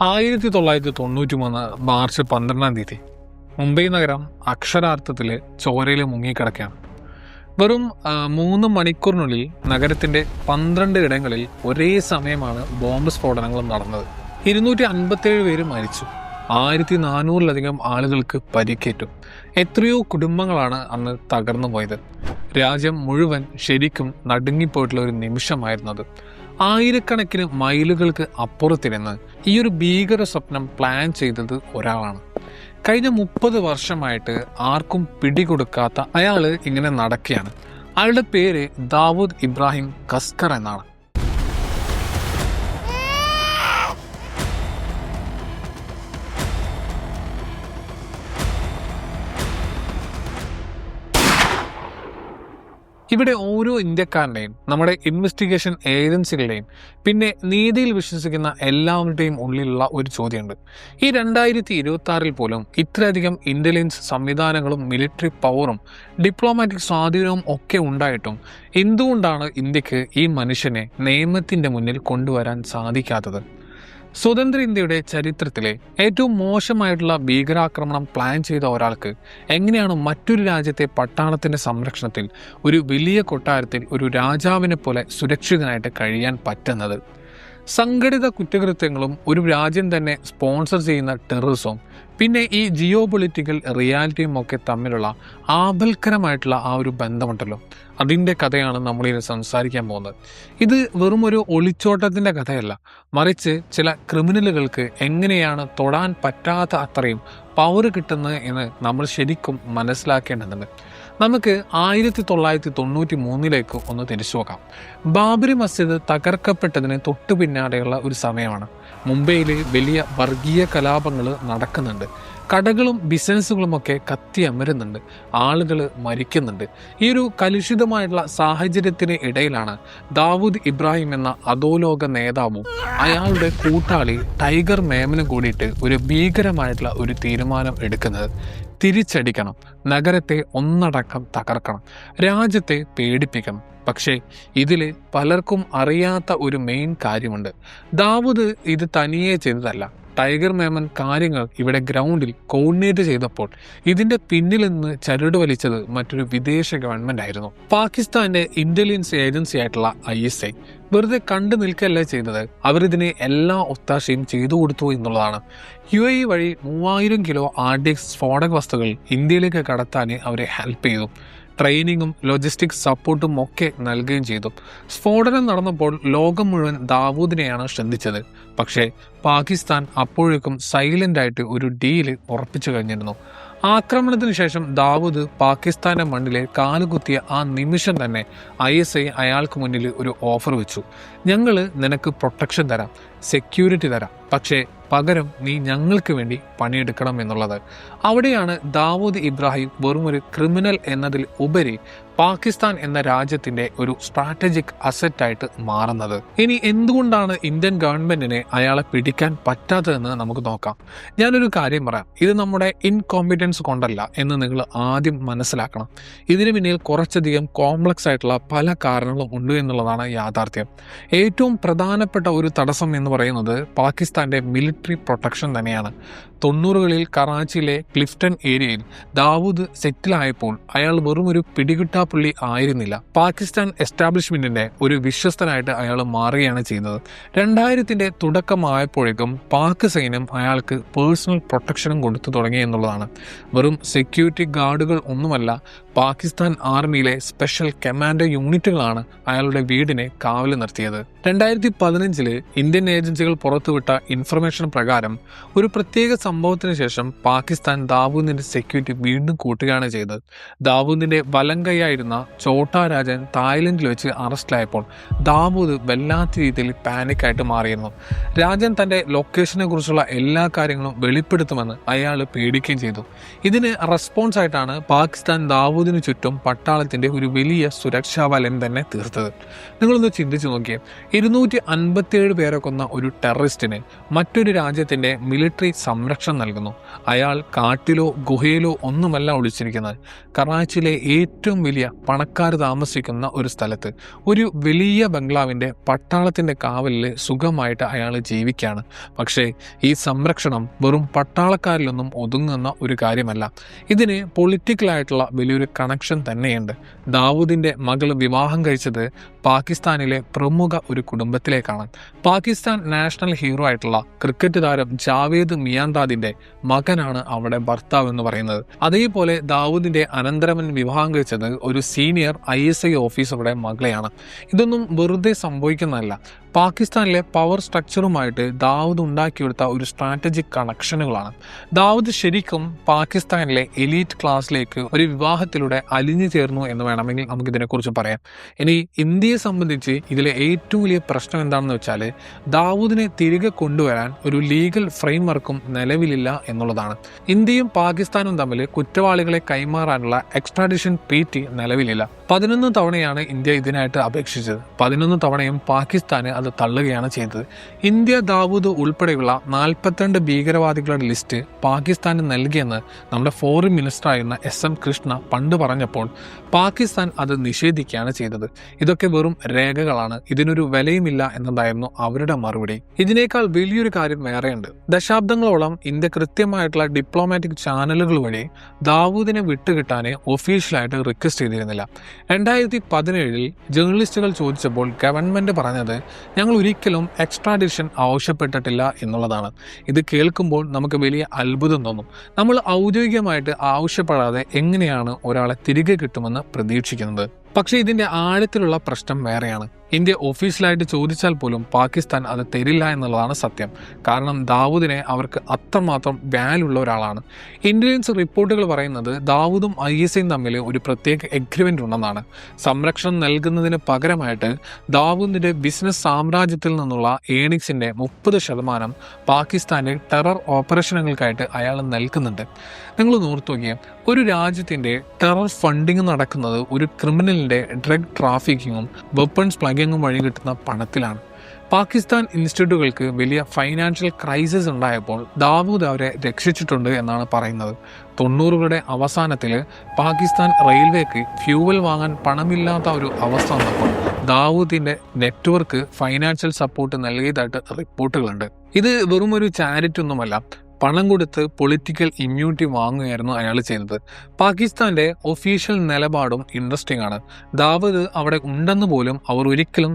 1993 March 12-ാം തീയതി മുംബൈ നഗരം അക്ഷരാർത്ഥത്തിൽ ചോരയിൽ മുങ്ങിക്കിടക്കുകയാണ്. വെറും 3 മണിക്കൂറിനുള്ളിൽ നഗരത്തിന്റെ 12 ഇടങ്ങളിൽ ഒരേ സമയമാണ് ബോംബ് സ്ഫോടനങ്ങൾ നടന്നത്. 257 പേര് മരിച്ചു. 1400-ലധികം ആളുകൾക്ക് പരിക്കേറ്റു. എത്രയോ കുടുംബങ്ങളാണ് അന്ന് തകർന്നു പോയത്. രാജ്യം മുഴുവൻ ശരിക്കും നടുങ്ങിപ്പോയിട്ടുള്ള ഒരു നിമിഷമായിരുന്നത്. ആയിരക്കണക്കിന് മൈലുകൾക്ക് അപ്പുറത്തിരുന്ന് ഈ ഒരു ഭീകര സ്വപ്നം പ്ലാൻ ചെയ്തത് ഒരാളാണ്. കഴിഞ്ഞ 30 വർഷമായിട്ട് ആർക്കും പിടികൊടുക്കാത്ത അയാള് ഇങ്ങനെ നടക്കുകയാണ്. അയാളുടെ പേര് ദാവൂദ് ഇബ്രാഹിം കസ്കർ എന്നാണ്. ഇവിടെ ഓരോ ഇന്ത്യക്കാരൻ്റെയും, നമ്മുടെ ഇൻവെസ്റ്റിഗേഷൻ ഏജൻസികളുടെയും, പിന്നെ നീതിയിൽ വിശ്വസിക്കുന്ന എല്ലാവരുടെയും ഉള്ളിലുള്ള ഒരു ചോദ്യമുണ്ട്. ഈ 2026 പോലും ഇത്രയധികം ഇന്റലിജൻസ് സംവിധാനങ്ങളും മിലിറ്ററി പവറും ഡിപ്ലോമാറ്റിക് സ്വാധീനവും ഒക്കെ ഉണ്ടായിട്ടും എന്തുകൊണ്ടാണ് ഇന്ത്യക്ക് ഈ മനുഷ്യനെ നിയമത്തിന്റെ മുന്നിൽ കൊണ്ടുവരാൻ സാധിക്കാത്തത്? സ്വതന്ത്ര ഇന്ത്യയുടെ ചരിത്രത്തിലെ ഏറ്റവും മോശമായിട്ടുള്ള ഭീകരാക്രമണം പ്ലാൻ ചെയ്ത ഒരാൾക്ക് എങ്ങനെയാണ് മറ്റൊരു രാജ്യത്തെ പട്ടാളത്തിന്റെ സംരക്ഷണത്തിൽ ഒരു വലിയ കൊട്ടാരത്തിൽ ഒരു രാജാവിനെ പോലെ സുരക്ഷിതനായിട്ട് കഴിയാൻ പറ്റുന്നത്? സംഘടിത കുറ്റകൃത്യങ്ങളും ഒരു രാജ്യം തന്നെ സ്പോൺസർ ചെയ്യുന്ന ടെററിസവും പിന്നെ ഈ ജിയോ പൊളിറ്റിക്കൽ റിയാലിറ്റിയും ഒക്കെ തമ്മിലുള്ള ആപൽക്കരമായിട്ടുള്ള ആ ഒരു ബന്ധമുണ്ടല്ലോ, അതിൻ്റെ കഥയാണ് നമ്മളിത് സംസാരിക്കാൻ പോകുന്നത്. ഇത് വെറും ഒരു ഒളിച്ചോട്ടത്തിൻ്റെ കഥയല്ല, മറിച്ച് ചില ക്രിമിനലുകൾക്ക് എങ്ങനെയാണ് തൊടാൻ പറ്റാത്ത അത്രയും പവർ കിട്ടുന്നത് എന്ന് നമ്മൾ ശരിക്കും മനസ്സിലാക്കേണ്ടതുണ്ട്. നമുക്ക് 1993 ഒന്ന് തിരിച്ചു നോക്കാം. ബാബരി മസ്ജിദ് തകർക്കപ്പെട്ടതിന് തൊട്ടു പിന്നാലെയുള്ള ഒരു സമയമാണ്. മുംബൈയിൽ വലിയ വർഗീയ കലാപങ്ങൾ നടക്കുന്നുണ്ട്. കടകളും ബിസിനസ്സുകളും ഒക്കെ കത്തിയമരുന്നുണ്ട്. ആളുകൾ മരിക്കുന്നുണ്ട്. ഈ ഒരു കലുഷിതമായിട്ടുള്ള സാഹചര്യത്തിന് ഇടയിലാണ് ദാവൂദ് ഇബ്രാഹിം എന്ന അധോലോക നേതാവും അയാളുടെ കൂട്ടാളി ടൈഗർ മേമനും കൂടിയിട്ട് ഒരു ഭീകരമായിട്ടുള്ള ഒരു തീരുമാനം എടുക്കുന്നത്. തിരിച്ചടിക്കണം, നഗരത്തെ ഒന്നടക്കം തകർക്കണം, രാജ്യത്തെ പേടിപ്പിക്കണം. പക്ഷേ ഇതിൽ പലർക്കും അറിയാത്ത ഒരു മെയിൻ കാര്യമുണ്ട്. ദാവൂദ് ഇത് തനിയെ ചെയ്തതല്ല. ടൈഗർ മേമൻ കാര്യങ്ങൾ ഇവിടെ ഗ്രൗണ്ടിൽ കോർഡിനേറ്റ് ചെയ്തപ്പോൾ ഇതിന്റെ പിന്നിൽ നിന്ന് ചരട് വലിച്ചത് മറ്റൊരു വിദേശ ഗവൺമെന്റ് ആയിരുന്നു. പാകിസ്ഥാന്റെ ഇന്റലിജൻസ് ഏജൻസി ആയിട്ടുള്ള ISI വെറുതെ കണ്ടു നിൽക്കല്ല ചെയ്തത്, അവരിതിന് എല്ലാ ഒത്താശയും ചെയ്തു കൊടുത്തു എന്നുള്ളതാണ്. UAE വഴി 3000 കിലോ RDX സ്ഫോടക വസ്തുക്കൾ ഇന്ത്യയിലേക്ക് കടത്താൻ അവരെ ഹെൽപ്പ് ചെയ്തു. ട്രെയിനിങ്ങും ലോജിസ്റ്റിക്സ് സപ്പോർട്ടും ഒക്കെ നൽകുകയും ചെയ്തു. സ്ഫോടനം നടന്നപ്പോൾ ലോകം മുഴുവൻ ദാവൂദിനെയാണ് ശ്രദ്ധിച്ചത്. പക്ഷേ പാകിസ്ഥാൻ അപ്പോഴേക്കും സൈലന്റ് ആയിട്ട് ഒരു ഡീല് ഉറപ്പിച്ചു കഴിഞ്ഞിരുന്നു. ആക്രമണത്തിന് ശേഷം ദാവൂദ് പാകിസ്ഥാന്റെ മണ്ണിലെ കാലുകുത്തിയ ആ നിമിഷം തന്നെ ISI അയാൾക്ക് മുന്നിൽ ഒരു ഓഫർ വെച്ചു. ഞങ്ങൾ നിനക്ക് പ്രൊട്ടക്ഷൻ തരാം, സെക്യൂരിറ്റി തരാം, പക്ഷേ പകരം നീ ഞങ്ങൾക്ക് വേണ്ടി പണിയെടുക്കണം എന്നുള്ളത്. അവിടെയാണ് ദാവൂദ് ഇബ്രാഹിം വെറും ഒരു ക്രിമിനൽ എന്നതിൽ ഉപരി പാകിസ്ഥാൻ എന്ന രാജ്യത്തിന്റെ ഒരു സ്ട്രാറ്റജിക് അസറ്റായിട്ട് മാറുന്നത്. ഇനി എന്തുകൊണ്ടാണ് ഇന്ത്യൻ ഗവൺമെന്റിനെ അയാളെ പിടിക്കാൻ പറ്റാത്തതെന്ന് നമുക്ക് നോക്കാം. ഞാനൊരു കാര്യം പറയാം, ഇത് നമ്മുടെ ഇൻകോമ്പിറ്റൻസ് കൊണ്ടല്ല എന്ന് നിങ്ങൾ ആദ്യം മനസ്സിലാക്കണം. ഇതിന് പിന്നിൽ കുറച്ചധികം കോംപ്ലക്സ് ആയിട്ടുള്ള പല കാരണങ്ങളും ഉണ്ട് എന്നുള്ളതാണ് യാഥാർത്ഥ്യം. ഏറ്റവും പ്രധാനപ്പെട്ട ഒരു തടസ്സം എന്ന് പറയുന്നത് പാകിസ്ഥാന്റെ മിലിറ്ററി പ്രൊട്ടക്ഷൻ തന്നെയാണ്. 90കളിൽ കറാച്ചിയിലെ ക്ലിഫ്റ്റൺ ഏരിയയിൽ ദാവൂദ് സെറ്റിലായപ്പോൾ അയാൾ വെറും ഒരു പിടികിട്ടാപ്പുള്ളി ആയിരുന്നില്ല. പാകിസ്ഥാൻ എസ്റ്റാബ്ലിഷ്മെന്റിന്റെ ഒരു വിശ്വസ്തനായിട്ട് അയാൾ മാറുകയാണ് ചെയ്യുന്നത്. 2000-ന്റെ തുടക്കമായപ്പോഴേക്കും പാക് സൈന്യം അയാൾക്ക് പേഴ്സണൽ പ്രൊട്ടക്ഷനും കൊടുത്തു തുടങ്ങി എന്നുള്ളതാണ്. വെറും സെക്യൂരിറ്റി ഗാർഡുകൾ ഒന്നുമല്ല, പാകിസ്ഥാൻ ആർമിയിലെ സ്പെഷ്യൽ കമാൻഡോ യൂണിറ്റുകളാണ് അയാളുടെ വീടിനെ കാവല് നിർത്തിയത്. 2015 ഇന്ത്യൻ ഏജൻസികൾ പുറത്തുവിട്ട ഇൻഫർമേഷൻ പ്രകാരം ഒരു പ്രത്യേക സംഭവത്തിന് ശേഷം പാകിസ്ഥാൻ ദാവൂദിന്റെ സെക്യൂരിറ്റി വീണ്ടും കൂട്ടുകയാണ് ചെയ്തത്. ദാവൂദിന്റെ വലം കൈയായിരുന്ന ഛോട്ടാ രാജൻ തായ്ലൻഡിൽ വെച്ച് അറസ്റ്റിലായപ്പോൾ ദാവൂദ് വല്ലാത്ത രീതിയിൽ പാനിക്കായിട്ട് മാറിയിരുന്നു. രാജൻ തന്റെ ലൊക്കേഷനെ കുറിച്ചുള്ള എല്ലാ കാര്യങ്ങളും വെളിപ്പെടുത്തുമെന്ന് അയാൾ പേടിക്കുകയും ചെയ്തു. ഇതിന് റെസ്പോൺസ് ആയിട്ടാണ് പാകിസ്ഥാൻ ദാവൂദ് ദാവൂദിന് ചുറ്റും പട്ടാളത്തിന്റെ ഒരു വലിയ സുരക്ഷാ വലയം തന്നെ തീർത്തത്. നിങ്ങളൊന്ന് ചിന്തിച്ചു നോക്കിയേ, 257 പേരെ കൊന്ന ഒരു ടെററിസ്റ്റിന് മറ്റൊരു രാജ്യത്തിന്റെ മിലിറ്ററി സംരക്ഷണം നൽകുന്നു. അയാൾ കാട്ടിലോ ഗുഹയിലോ ഒന്നുമല്ല ഒളിച്ചിരിക്കുന്നത്. കറാച്ചിയിലെ ഏറ്റവും വലിയ പണക്കാർ താമസിക്കുന്ന ഒരു സ്ഥലത്ത് ഒരു വലിയ ബംഗ്ലാവിന്റെ പട്ടാളത്തിന്റെ കാവലിൽ സുഖമായിട്ട് അയാൾ ജീവിക്കുകയാണ്. പക്ഷേ ഈ സംരക്ഷണം വെറും പട്ടാളക്കാരിലൊന്നും ഒതുങ്ങുന്ന ഒരു കാര്യമല്ല. ഇതിന് പൊളിറ്റിക്കലായിട്ടുള്ള വലിയൊരു കണക്ഷൻ തന്നെയുണ്ട്. ദാവൂദിന്റെ മകൾ വിവാഹം കഴിച്ചത് പാകിസ്ഥാനിലെ പ്രമുഖ ഒരു കുടുംബത്തിലേക്കാണ്. പാകിസ്ഥാൻ നാഷണൽ ഹീറോ ആയിട്ടുള്ള ക്രിക്കറ്റ് താരം ജാവേദ് മിയാൻദാദിന്റെ മകനാണ് അവിടെ ഭർത്താവ് എന്ന് പറയുന്നത്. അതേപോലെ ദാവൂദിന്റെ അനന്തരവൻ വിവാഹം കഴിച്ചത് ഒരു സീനിയർ ISI ഓഫീസറുടെ മകളെയാണ്. ഇതൊന്നും വെറുതെ സംഭവിക്കുന്നതല്ല. പാകിസ്ഥാനിലെ പവർ സ്ട്രക്ചറുമായിട്ട് ദാവൂദ് ഉണ്ടാക്കിയെടുത്ത ഒരു സ്ട്രാറ്റജിക് കണക്ഷനുകളാണ്. ദാവൂദ് ശരിക്കും പാകിസ്ഥാനിലെ എലീറ്റ് ക്ലാസ്സിലേക്ക് ഒരു വിവാഹത്തിലൂടെ അലിഞ്ഞു ചേർന്നു എന്ന് വേണമെങ്കിൽ നമുക്ക് ഇതിനെക്കുറിച്ച് പറയാം. ഇനി ഇന്ത്യയെ സംബന്ധിച്ച് ഇതിലെ ഏറ്റവും വലിയ പ്രശ്നം എന്താണെന്ന് വെച്ചാൽ ദാവൂദിനെ തിരികെ കൊണ്ടുവരാൻ ഒരു ലീഗൽ ഫ്രെയിംവർക്കും നിലവിലില്ല എന്നുള്ളതാണ്. ഇന്ത്യയും പാകിസ്ഥാനും തമ്മിൽ കുറ്റവാളികളെ കൈമാറാനുള്ള എക്സ്ട്രാഡിഷൻ ട്രീറ്റി നിലവിലില്ല. 11 തവണയാണ് ഇന്ത്യ ഇതിനായിട്ട് അപേക്ഷിച്ചത്. 11 തവണയും പാകിസ്ഥാന് അത് തള്ളുകയാണ് ചെയ്തത്. ഇന്ത്യ ദാവൂദ് ഉൾപ്പെടെയുള്ള 42 ഭീകരവാദികളുടെ ലിസ്റ്റ് പാകിസ്ഥാന് നൽകിയെന്ന് നമ്മുടെ ഫോറിൻ മിനിസ്റ്റർ ആയിരുന്ന SM കൃഷ്ണ പണ്ട് പറഞ്ഞപ്പോൾ പാകിസ്ഥാൻ അത് നിഷേധിക്കുകയാണ് ചെയ്തത്. ഇതൊക്കെ വെറും രേഖകളാണ്, ഇതിനൊരു വിലയുമില്ല എന്നതായിരുന്നു അവരുടെ മറുപടി. ഇതിനേക്കാൾ വലിയൊരു കാര്യം വേറെയുണ്ട്. ദശാബ്ദങ്ങളോളം ഇന്ത്യ കൃത്യമായിട്ടുള്ള ഡിപ്ലോമാറ്റിക് ചാനലുകൾ വഴി ദാവൂദിനെ വിട്ടുകിട്ടാൻ ഒഫീഷ്യലായിട്ട് റിക്വസ്റ്റ് ചെയ്തിരുന്നില്ല. 2017 ജേർണലിസ്റ്റുകൾ ചോദിച്ചപ്പോൾ ഗവൺമെന്റ് പറഞ്ഞത് ഞങ്ങൾ ഒരിക്കലും എക്സ്ട്രാഡിഷൻ ആവശ്യപ്പെട്ടിട്ടില്ല എന്നുള്ളതാണ്. ഇത് കേൾക്കുമ്പോൾ നമുക്ക് വലിയ അത്ഭുതം തോന്നും. നമ്മൾ ഔദ്യോഗികമായിട്ട് ആവശ്യപ്പെടാതെ എങ്ങനെയാണ് ഒരാളെ തിരികെ കിട്ടുമെന്ന് പ്രതീക്ഷിക്കുന്നത്? പക്ഷേ ഇതിന്റെ ആഴത്തിലുള്ള പ്രശ്നം വേറെയാണ്. ഇന്ത്യ ഒഫീഷ്യലായിട്ട് ചോദിച്ചാൽ പോലും പാകിസ്ഥാൻ അത് തരില്ല എന്നുള്ളതാണ് സത്യം. കാരണം ദാവൂദിനെ അവർക്ക് അത്രമാത്രം വാല്യുള്ള ഒരാളാണ്. ഇന്റലിജൻസ് റിപ്പോർട്ടുകൾ പറയുന്നത് ദാവൂദും ISIയും തമ്മിൽ ഒരു പ്രത്യേക എഗ്രിമെന്റ് ഉണ്ടെന്നാണ്. സംരക്ഷണം നൽകുന്നതിന് പകരമായിട്ട് ദാവൂദിന്റെ ബിസിനസ് സാമ്രാജ്യത്തിൽ നിന്നുള്ള ഏണിങ്സിന്റെ 30% പാകിസ്ഥാന്റെ ടെറർ ഓപ്പറേഷനുകൾക്കായിട്ട് അയാൾ നൽകുന്നുണ്ട്. നിങ്ങൾ ഓർത്തു നോക്കിയാൽ ഒരു രാജ്യത്തിന്റെ ടെറർ ഫണ്ടിങ് നടക്കുന്നത് ഒരു ക്രിമിനലിന്റെ ഡ്രഗ് ട്രാഫിക്കിങ്ങും വെപ്പൺസ് പ്ലഗിങ്ങും വഴി കിട്ടുന്ന പണത്തിലാണ്. പാകിസ്ഥാൻ ഇൻസ്റ്റിറ്റ്യൂട്ടുകൾക്ക് വലിയ ഫൈനാൻഷ്യൽ ക്രൈസിസ് ഉണ്ടായപ്പോൾ ദാവൂദ് അവരെ രക്ഷിച്ചിട്ടുണ്ട് എന്നാണ് പറയുന്നത്. 90കളുടെ അവസാനത്തിൽ പാകിസ്ഥാൻ റെയിൽവേക്ക് ഫ്യൂവൽ വാങ്ങാൻ പണമില്ലാത്ത ഒരു അവസ്ഥ വന്നപ്പോൾ ദാവൂദിന്റെ നെറ്റ്വർക്ക് ഫൈനാൻഷ്യൽ സപ്പോർട്ട് നൽകിയതായിട്ട് റിപ്പോർട്ടുകളുണ്ട്. ഇത് വെറും ഒരു ചാരിറ്റി ഒന്നുമല്ല, പണം കൊടുത്ത് പൊളിറ്റിക്കൽ ഇമ്മ്യൂണിറ്റി വാങ്ങുകയായിരുന്നു അയാൾ ചെയ്തത്. പാകിസ്ഥാന്റെ ഒഫീഷ്യൽ നിലപാടും ഇൻട്രസ്റ്റിംഗ് ആണ്. ദാവൂദ് അവിടെ ഉണ്ടെന്ന് പോലും അവർ ഒരിക്കലും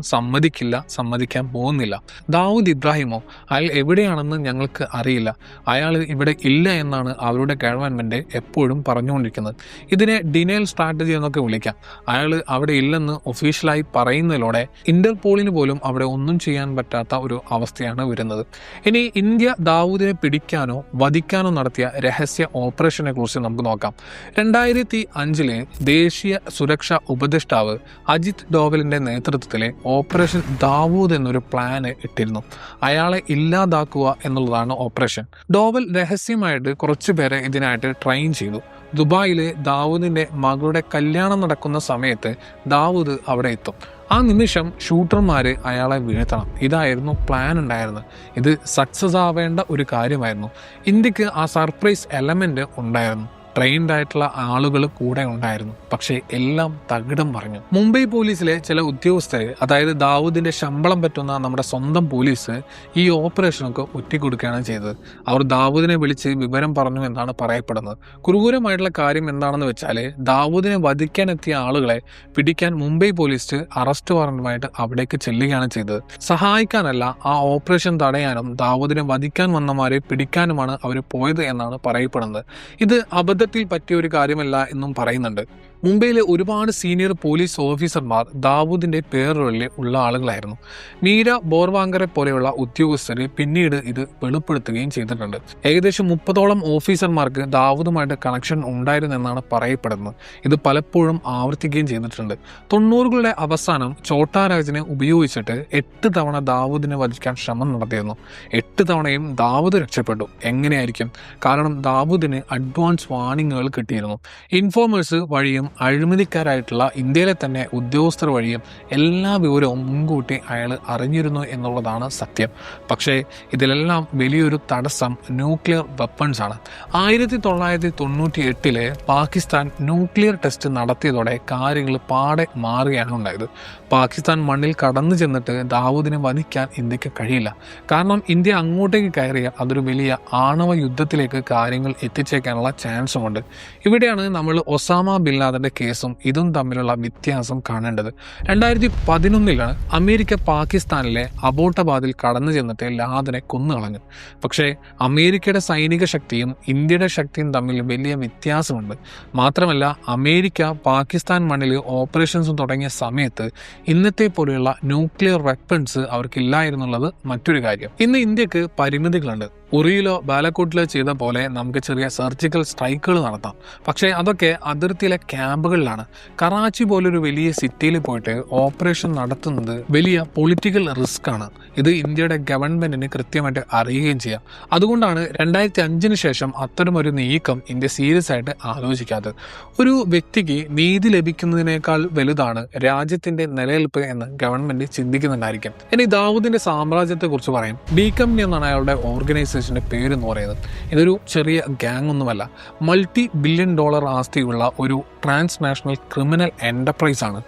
സമ്മതിക്കാൻ പോകുന്നില്ല. ദാവൂദ് ഇബ്രാഹിമോ അയാൾ എവിടെയാണെന്ന് ഞങ്ങൾക്ക് അറിയില്ല, അയാൾ ഇവിടെ ഇല്ല എന്നാണ് അവരുടെ ഗവൺമെന്റ് എപ്പോഴും പറഞ്ഞുകൊണ്ടിരിക്കുന്നത്. ഇതിനെ ഡിനയൽ സ്ട്രാറ്റജി എന്നൊക്കെ വിളിക്കാം. അയാൾ അവിടെ ഇല്ലെന്ന് ഒഫീഷ്യലായി പറയുന്നതിലൂടെ ഇന്റർപോളിന് പോലും അവിടെ ഒന്നും ചെയ്യാൻ പറ്റാത്ത ഒരു അവസ്ഥയാണ് വരുന്നത്. ഇനി ഇന്ത്യ ദാവൂദിനെ പിടിക്കാനോ വധിക്കാനോ നടത്തിയ രഹസ്യ ഓപ്പറേഷനെ കുറിച്ച് നമുക്ക് നോക്കാം. 2005 ദേശീയ സുരക്ഷാ ഉപദേഷ്ടാവ് അജിത് ഡോവലിന്റെ നേതൃത്വത്തിലെ ഓപ്പറേഷൻ ദാവൂദ് എന്നൊരു പ്ലാന് ഇട്ടിരുന്നു. അയാളെ ഇല്ലാതാക്കുക എന്നുള്ളതാണ് ഓപ്പറേഷൻ. ഡോവൽ രഹസ്യമായിട്ട് കുറച്ചുപേരെ ഇതിനായിട്ട് ട്രെയിൻ ചെയ്തു. ദുബായിലെ ദാവൂദിന്റെ മകളുടെ കല്യാണം നടക്കുന്ന സമയത്ത് ദാവൂദ് അവിടെ എത്തും. ആ നിമിഷം ഷൂട്ടർമാര് അയാളെ വീഴ്ത്തണം. ഇതായിരുന്നു പ്ലാൻ ഉണ്ടായിരുന്നത്. ഇത് സക്സസ് ആവേണ്ട ഒരു കാര്യമായിരുന്നു. ഇന്ത്യക്ക് ആ സർപ്രൈസ് എലമെന്റ് ഉണ്ടായിരുന്നു. ട്രെയിൻഡ് ആയിട്ടുള്ള ആളുകൾ കൂടെ ഉണ്ടായിരുന്നു. പക്ഷേ എല്ലാം തകിടം പറഞ്ഞു. മുംബൈ പോലീസിലെ ചില ഉദ്യോഗസ്ഥർ, അതായത് ദാവൂദിന്റെ ശമ്പളം പറ്റുന്ന നമ്മുടെ സ്വന്തം പോലീസ്, ഈ ഓപ്പറേഷനൊക്കെ ഒറ്റിക്കൊടുക്കുകയാണ് ചെയ്തത്. അവർ ദാവൂദിനെ വിളിച്ച് വിവരം പറഞ്ഞു എന്നാണ് പറയപ്പെടുന്നത്. ക്രൂരമായിട്ടുള്ള കാര്യം എന്താണെന്ന് വെച്ചാൽ ദാവൂദിനെ വധിക്കാനെത്തിയ ആളുകളെ പിടിക്കാൻ മുംബൈ പോലീസ് അറസ്റ്റ് വാറന്റുമായിട്ട് അവിടേക്ക് ചെല്ലുകയാണ് ചെയ്തത്. സഹായിക്കാനല്ല, ആ ഓപ്പറേഷൻ തടയാനും ദാവൂദിനെ വധിക്കാൻ വന്നമാരെ പിടിക്കാനുമാണ് അവർ പോയത് എന്നാണ് പറയപ്പെടുന്നത്. ഇത് അബദ്ധത്തിൽ പറ്റിയ ഒരു കാര്യമല്ല എന്നും പറയുന്നുണ്ട്. മുംബൈയിലെ ഒരുപാട് സീനിയർ പോലീസ് ഓഫീസർമാർ ദാവൂദിന്റെ പേരുകളിൽ ഉള്ള ആളുകളായിരുന്നു. മീര ബോർവാങ്കറെ പോലെയുള്ള ഉദ്യോഗസ്ഥർ പിന്നീട് ഇത് വെളിപ്പെടുത്തുകയും ചെയ്തിട്ടുണ്ട്. ഏകദേശം 30ഓളം ഓഫീസർമാർക്ക് ദാവൂദുമായിട്ട് കണക്ഷൻ ഉണ്ടായിരുന്നു എന്നാണ് പറയപ്പെടുന്നത്. ഇത് പലപ്പോഴും ആവർത്തിക്കുകയും ചെയ്തിട്ടുണ്ട്. 90കളുടെ അവസാനം ഛോട്ടാ രാജനെ ഉപയോഗിച്ചിട്ട് 8 തവണ ദാവൂദിനെ വധിക്കാൻ ശ്രമം നടത്തിയിരുന്നു. 8 തവണയും ദാവൂദ് രക്ഷപ്പെട്ടു. എങ്ങനെയായിരിക്കും? കാരണം ദാവൂദിന് അഡ്വാൻസ് വാർണിങ്ങുകൾ കിട്ടിയിരുന്നു. ഇൻഫോമേഴ്സ് വഴിയും അഴിമതിക്കാരായിട്ടുള്ള ഇന്ത്യയിലെ തന്നെ ഉദ്യോഗസ്ഥർ വഴിയും എല്ലാ വിവരവും മുൻകൂട്ടി അയാൾ അറിഞ്ഞിരുന്നു എന്നുള്ളതാണ് സത്യം. പക്ഷേ ഇതിലെല്ലാം വലിയൊരു തടസ്സം ന്യൂക്ലിയർ വെപ്പൺസ് ആണ്. 1998 പാകിസ്ഥാൻ ന്യൂക്ലിയർ ടെസ്റ്റ് നടത്തിയതോടെ കാര്യങ്ങൾ പാടെ മാറുകയാണ് ഉണ്ടായത്. പാകിസ്ഥാൻ മണ്ണിൽ കടന്നു ചെന്നിട്ട് ദാവൂദിനെ വധിക്കാൻ ഇന്ത്യക്ക് കഴിയില്ല. കാരണം ഇന്ത്യ അങ്ങോട്ടേക്ക് കയറിയാൽ അതൊരു വലിയ ആണവ യുദ്ധത്തിലേക്ക് കാര്യങ്ങൾ എത്തിച്ചേക്കാനുള്ള ചാൻസുമുണ്ട്. ഇവിടെയാണ് നമ്മൾ ഒസാമ ബിൻ ലാദന്റെ കേസും ഇതും തമ്മിലുള്ള വ്യത്യാസം കാണേണ്ടത്. 2011 അമേരിക്ക പാകിസ്ഥാനിലെ അബോട്ടാബാദിൽ കടന്നു ചെന്നിട്ട് ലാദനെ കൊന്നുകളഞ്ഞു. പക്ഷേ അമേരിക്കയുടെ സൈനിക ശക്തിയും ഇന്ത്യയുടെ ശക്തിയും തമ്മിൽ വലിയ വ്യത്യാസമുണ്ട്. മാത്രമല്ല അമേരിക്ക പാകിസ്ഥാൻ മണ്ണിൽ ഓപ്പറേഷൻസ് തുടങ്ങിയ സമയത്ത് ഇന്നത്തെ പോലെയുള്ള ന്യൂക്ലിയർ വെപ്പൺസ് അവർക്കില്ലായിരുന്നുള്ളത് മറ്റൊരു കാര്യം. ഇന്ന് ഇന്ത്യക്ക് പരിമിതികളുണ്ട്. ഉറിയിലോ ബാലക്കോട്ടിലോ ചെയ്ത പോലെ നമുക്ക് ചെറിയ സർജിക്കൽ സ്ട്രൈക്കുകൾ നടത്താം. പക്ഷേ അതൊക്കെ അതിർത്തിയിലെ ക്യാമ്പുകളിലാണ്. കറാച്ചി പോലൊരു വലിയ സിറ്റിയിൽ പോയിട്ട് ഓപ്പറേഷൻ നടത്തുന്നത് വലിയ പൊളിറ്റിക്കൽ റിസ്ക് ആണ്. ഇത് ഇന്ത്യയുടെ ഗവൺമെന്റിന് കൃത്യമായിട്ട് അറിയുകയും ചെയ്യാം. അതുകൊണ്ടാണ് 2005 ശേഷം അത്തരമൊരു നീക്കം ഇന്ത്യ സീരിയസ് ആയിട്ട് ആലോചിക്കാത്തത്. ഒരു വ്യക്തിക്ക് നീതി ലഭിക്കുന്നതിനേക്കാൾ വലുതാണ് രാജ്യത്തിന്റെ നിലനിൽപ്പ് എന്ന് ഗവൺമെന്റ് ചിന്തിക്കുന്നുണ്ടായിരിക്കും. ഇനി ദാവൂദിന്റെ സാമ്രാജ്യത്തെ കുറിച്ച് പറയാം. ബി കമ്പനി എന്നാണ് അയാളുടെ ഓർഗനൈസേഷൻ പേരെന്ന് പറയുന്നത്. ഇതൊരു ചെറിയ ഗ്യാങ് ഒന്നുമല്ല. $multi-billion ആസ്തിയുള്ള ഒരു ട്രാൻസ്നാഷണൽ ക്രിമിനൽ എന്റർപ്രൈസ് ആണ്.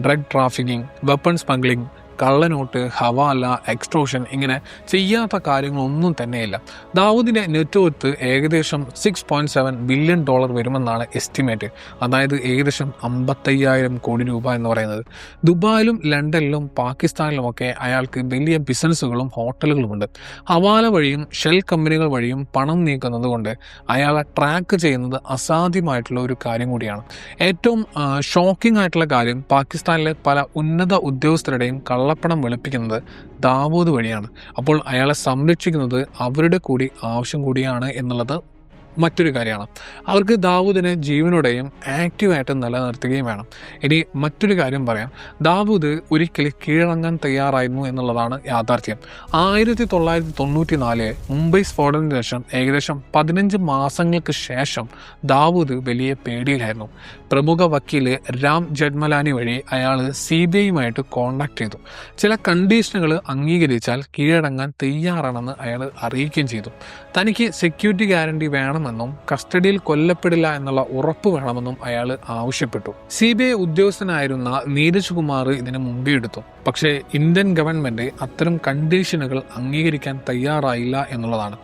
ഡ്രഗ് ട്രാഫിക്കിംഗ്, വെപ്പൺ സ്മഗ്ലിംഗ്, കള്ളനോട്ട്, ഹവാല, എക്സ്ട്രോഷൻ, ഇങ്ങനെ ചെയ്യാത്ത കാര്യങ്ങളൊന്നും തന്നെയില്ല. ദാവൂദിന്റെ നെറ്റ്വർത്ത് ഏകദേശം $6.7 ബില്യൺ വരുമെന്നാണ് എസ്റ്റിമേറ്റ്. അതായത് ഏകദേശം 55,000 കോടി രൂപ എന്ന് പറയുന്നത്. ദുബായിലും ലണ്ടനിലും പാകിസ്ഥാനിലുമൊക്കെ അയാൾക്ക് വലിയ ബിസിനസ്സുകളും ഹോട്ടലുകളുമുണ്ട്. ഹവാല വഴിയും ഷെൽ കമ്പനികൾ വഴിയും പണം നീക്കുന്നത് കൊണ്ട് അയാളെ ട്രാക്ക് ചെയ്യുന്നത് അസാധ്യമായിട്ടുള്ള ഒരു കാര്യം കൂടിയാണ്. ഏറ്റവും ഷോക്കിംഗ് ആയിട്ടുള്ള കാര്യം, പാകിസ്ഥാനിലെ പല ഉന്നത ഉദ്യോഗസ്ഥരുടെയും കള്ളപ്പണം വെളുപ്പിക്കുന്നത് ദാവൂദ് വഴിയാണ്. അപ്പോൾ അയാളെ സംരക്ഷിക്കുന്നത് അവരുടെ കൂടി ആവശ്യം കൂടിയാണ് എന്നുള്ളത് മറ്റൊരു കാര്യമാണ്. അവർക്ക് ദാവൂദിനെ ജീവനോടെയും ആക്റ്റീവായിട്ട് നിലനിർത്തുകയും വേണം. ഇനി മറ്റൊരു കാര്യം പറയാം. ദാവൂദ് ഒരിക്കലും കീഴടങ്ങാൻ തയ്യാറായിരുന്നു എന്നുള്ളതാണ് യാഥാർത്ഥ്യം. 1994 മുംബൈ സ്ഫോടനത്തിന് ശേഷം ഏകദേശം 15 മാസങ്ങൾക്ക് ശേഷം ദാവൂദ് വലിയ പേടിയിലായിരുന്നു. പ്രമുഖ വക്കീല് രാം ജഡ്മലാനി വഴി അയാൾ CBIയുമായിട്ട് കോണ്ടാക്ട് ചെയ്തു. ചില കണ്ടീഷനുകൾ അംഗീകരിച്ചാൽ കീഴടങ്ങാൻ തയ്യാറാണെന്ന് അയാൾ അറിയിക്കുകയും ചെയ്തു. തനിക്ക് സെക്യൂരിറ്റി ഗ്യാരണ്ടി വേണമെന്നും കസ്റ്റഡിയിൽ കൊല്ലപ്പെടില്ല എന്നുള്ള ഉറപ്പ് വേണമെന്നും അയാൾ ആവശ്യപ്പെട്ടു. CBI ഉദ്യോഗസ്ഥനായിരുന്ന നീരജ് കുമാർ ഇതിന് മുൻകൈ എടുത്തു. പക്ഷേ ഇന്ത്യൻ ഗവൺമെന്റ് അത്തരം കണ്ടീഷനുകൾ അംഗീകരിക്കാൻ തയ്യാറായില്ല എന്നുള്ളതാണ്.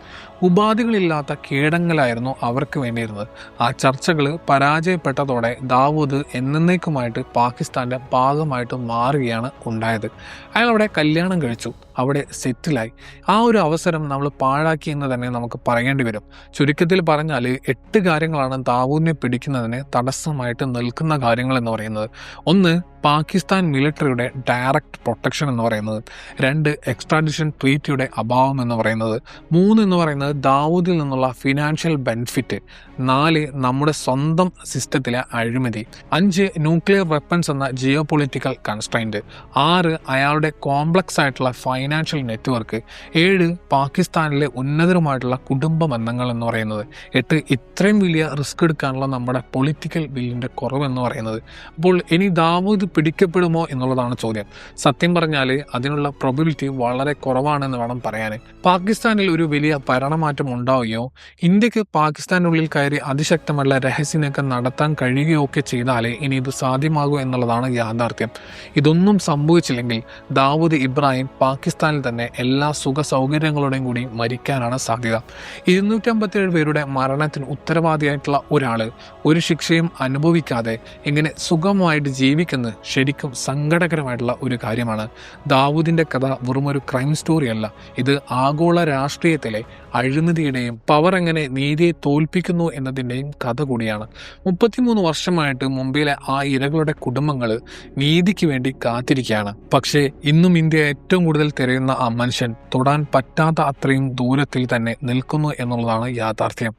ഉപാധികളില്ലാത്ത കീഴടങ്ങലായിരുന്നു അവർക്ക് വേണ്ടിയിരുന്നത്. ആ ചർച്ചകൾ പരാജയപ്പെട്ടതോടെ ദാവൂദ് എന്നേക്കുമായിട്ട് പാകിസ്ഥാന്റെ ഭാഗമായിട്ട് മാറുകയാണ് ഉണ്ടായത്. അയാൾ അവിടെ കല്യാണം കഴിച്ചു, അവിടെ സെറ്റിലായി. ആ ഒരു അവസരം നമ്മൾ പാഴാക്കി എന്ന് തന്നെ നമുക്ക് പറയേണ്ടി വരും. ചുരുക്കത്തിൽ പറഞ്ഞാൽ 8 കാര്യങ്ങളാണ് ദാവൂദിനെ പിടിക്കുന്നതിന് തടസ്സമായിട്ട് നിൽക്കുന്ന കാര്യങ്ങൾ എന്ന് പറയുന്നത്. 1, പാകിസ്ഥാൻ മിലിറ്ററിയുടെ ഡയറക്റ്റ് പ്രൊട്ടക്ഷൻ എന്ന് പറയുന്നത്. 2, എക്സ്ട്രാഡിഷൻ ട്രീറ്റിയുടെ അഭാവം എന്ന് പറയുന്നത്. 3 എന്ന് പറയുന്നത് ദാവൂദിൽ നിന്നുള്ള ഫിനാൻഷ്യൽ ബെനിഫിറ്റ്. 4, നമ്മുടെ സ്വന്തം സിസ്റ്റത്തിലെ അഴിമതി. 5, ന്യൂക്ലിയർ വെപ്പൺസ് എന്ന ജിയോ പൊളിറ്റിക്കൽ കൺസ്ട്രെയിൻറ്റ്. 6, അയാളുടെ കോംപ്ലക്സ് ആയിട്ടുള്ള ഫൈനാൻഷ്യൽ നെറ്റ്വർക്ക്. 7, പാകിസ്ഥാനിലെ ഉന്നതരുമായിട്ടുള്ള കുടുംബ ബന്ധങ്ങൾ എന്ന് പറയുന്നത്. 8, ഇത്രയും വലിയ റിസ്ക് എടുക്കാനുള്ള നമ്മുടെ പൊളിറ്റിക്കൽ വില്ലിൻ്റെ കുറവെന്ന് പറയുന്നത്. അപ്പോൾ ഇനി ദാവൂദ് പിടിക്കപ്പെടുമോ എന്നുള്ളതാണ് ചോദ്യം. സത്യം പറഞ്ഞാൽ അതിനുള്ള പ്രോബിലിറ്റി വളരെ കുറവാണെന്ന് വേണം പറയാൻ. പാകിസ്ഥാനിൽ ഒരു വലിയ ഭരണമാറ്റം ഉണ്ടാവുകയോ ഇന്ത്യക്ക് പാകിസ്ഥാനുള്ളിൽ കയറി അതിശക്തമല്ല രഹസ്യനീക്കം നടത്താൻ കഴിയുകയോ ഒക്കെ ചെയ്താലേ ഇനി ഇത് സാധ്യമാകൂ എന്നുള്ളതാണ് യാഥാർത്ഥ്യം. ഇതൊന്നും സംഭവിച്ചില്ലെങ്കിൽ ദാവൂദ് ഇബ്രാഹിം പാകിസ്ഥാനിൽ തന്നെ എല്ലാ സുഖ സൗകര്യങ്ങളുടെയും കൂടി മരിക്കാനാണ് സാധ്യത. 257 പേരുടെ മരണത്തിന് ഉത്തരവാദിയായിട്ടുള്ള ഒരാൾ ഒരു ശിക്ഷയും അനുഭവിക്കാതെ ഇങ്ങനെ സുഖമായിട്ട് ജീവിക്കുന്നത് ശരിക്കും സങ്കടകരമായിട്ടുള്ള ഒരു കാര്യമാണ്. ദാവൂദിന്റെ കഥ വെറുമൊരു ക്രൈം സ്റ്റോറിയല്ല. ഇത് ആഗോള രാഷ്ട്രീയത്തിലെ അഴിമതിയുടെയും പവർ എങ്ങനെ നീതിയെ തോൽപ്പിക്കുന്നു എന്നതിൻ്റെയും കഥ കൂടിയാണ്. 33 വർഷമായിട്ട് മുംബൈയിലെ ആ ഇരകളുടെ കുടുംബങ്ങൾ നീതിക്ക് വേണ്ടി കാത്തിരിക്കുകയാണ്. പക്ഷേ ഇന്നും ഇന്ത്യ ഏറ്റവും കൂടുതൽ തിരയുന്ന ആ മനുഷ്യൻ തൊടാൻ പറ്റാത്ത അത്രയും ദൂരത്തിൽ തന്നെ നിൽക്കുന്നു എന്നുള്ളതാണ് യാഥാർത്ഥ്യം.